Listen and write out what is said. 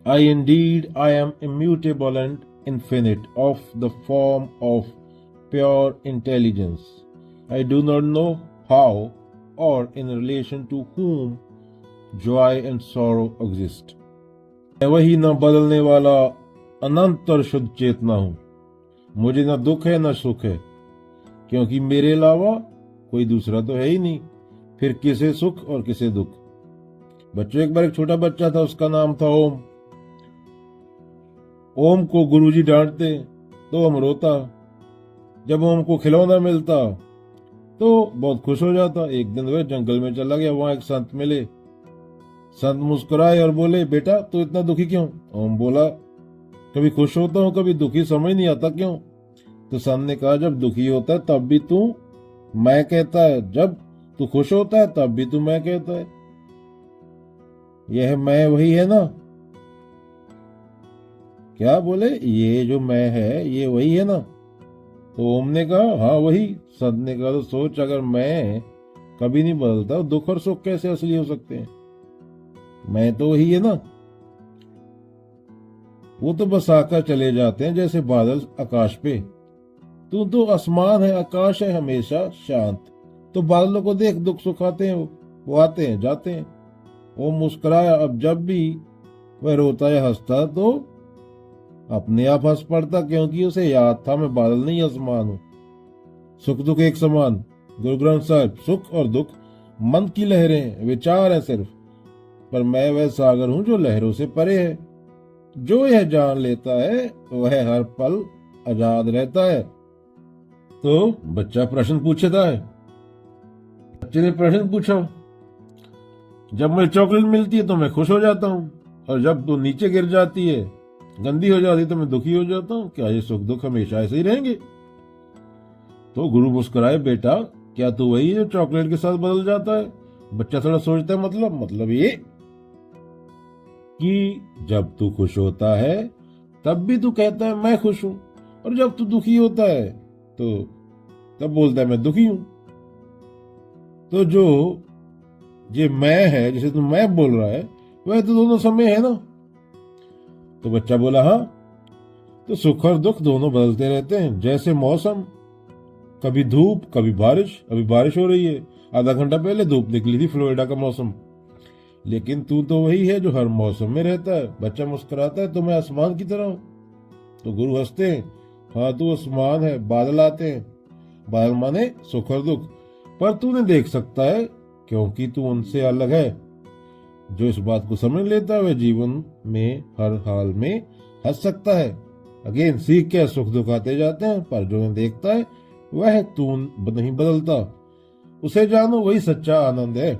I indeed I am immutable and infinite, of the form of pure intelligence. I do not know how or in relation to whom joy and sorrow exist. मैं वही न बदलने वाला अनंत और शुद्ध चेतना हूँ। मुझे न दुख है न सुख है, क्योंकि मेरे अलावा कोई दूसरा तो है ही नहीं। फिर किसे सुख और किसे दुख। बच्चों, एक बार एक छोटा बच्चा था, उसका नाम था ओम। ओम को गुरुजी डांटते तो ओम रोता। जब ओम को खिलौना मिलता तो बहुत खुश हो जाता। एक दिन वह जंगल में चला गया, वहां एक संत मिले। संत मुस्कुराए और बोले, बेटा तू इतना दुखी क्यों? ओम बोला, कभी खुश होता हूँ कभी दुखी, समझ नहीं आता क्यों। तो संत ने कहा, जब दुखी होता है तब भी तू मैं कहता है, जब तू खुश होता है तब भी तू मैं कहता है। यह मैं वही है ना? क्या बोले? ये जो मैं है ये वही है ना? तो ओम ने कहा, हाँ वही। संत ने कहा, तो सोच, अगर मैं कभी नहीं बदलता, दुख और सुख कैसे असली हो सकते हैं? मैं तो वही है ना। वो तो बस आकर चले जाते हैं जैसे बादल आकाश पे। तू तो आसमान है, आकाश है हमेशा शांत। तो बादलों को देख, दुख सुख आते हैं, वो आते हैं जाते हैं। वो मुस्कुराया। अब जब भी वह रोता या हंसता तो अपने आप हंस पड़ता, क्योंकि उसे याद था मैं बादल नहीं आसमान हूं। सुख दुख एक समान। गुरु ग्रंथ साहिब, सुख और दुख मन की लहरें, विचार है सिर्फ। पर मैं वह सागर हूं जो लहरों से परे है। जो यह जान लेता है वह हर पल आजाद रहता है। तो बच्चा प्रश्न पूछता है। बच्चे ने प्रश्न पूछा, जब मुझे चॉकलेट मिलती है तो मैं खुश हो जाता हूँ, और जब तो नीचे गिर जाती है, गंदी हो जाती है, तो मैं दुखी हो जाता हूँ। क्या ये सुख दुख हमेशा ऐसे ही रहेंगे? तो गुरु मुस्कुराए, बेटा क्या तू वही है जो चॉकलेट के साथ बदल जाता है? बच्चा थोड़ा सोचता है, मतलब ये कि जब तू खुश होता है तब भी तू कहता है मैं खुश हूं, और जब तू दुखी होता है तो तब बोलता है मैं दुखी हूं। तो जो ये मैं है, जिसे तू मैं बोल रहा है, वह तो दोनों समय है ना? तो बच्चा बोला, हाँ। तो सुख और दुख दोनों बदलते रहते हैं, जैसे मौसम। कभी धूप कभी बारिश। अभी बारिश हो रही है, आधा घंटा पहले धूप निकली थी, फ्लोरिडा का मौसम। लेकिन तू तो वही है जो हर मौसम में रहता है। बच्चा मुस्कुराता है, तो मैं आसमान की तरह हूं। तो गुरु हंसते हैं, हाँ तू आसमान है, बादल आते हैं, बादल माने सुख और दुख, पर तू नहीं देख सकता है क्योंकि तू उनसे अलग है। जो इस बात को समझ लेता है वह जीवन में हर हाल में हंस सकता है। अगेन सीख के सुख दुख आते जाते हैं, पर जो नहीं देखता है वह तू नहीं बदलता। उसे जानो, वही सच्चा आनंद है।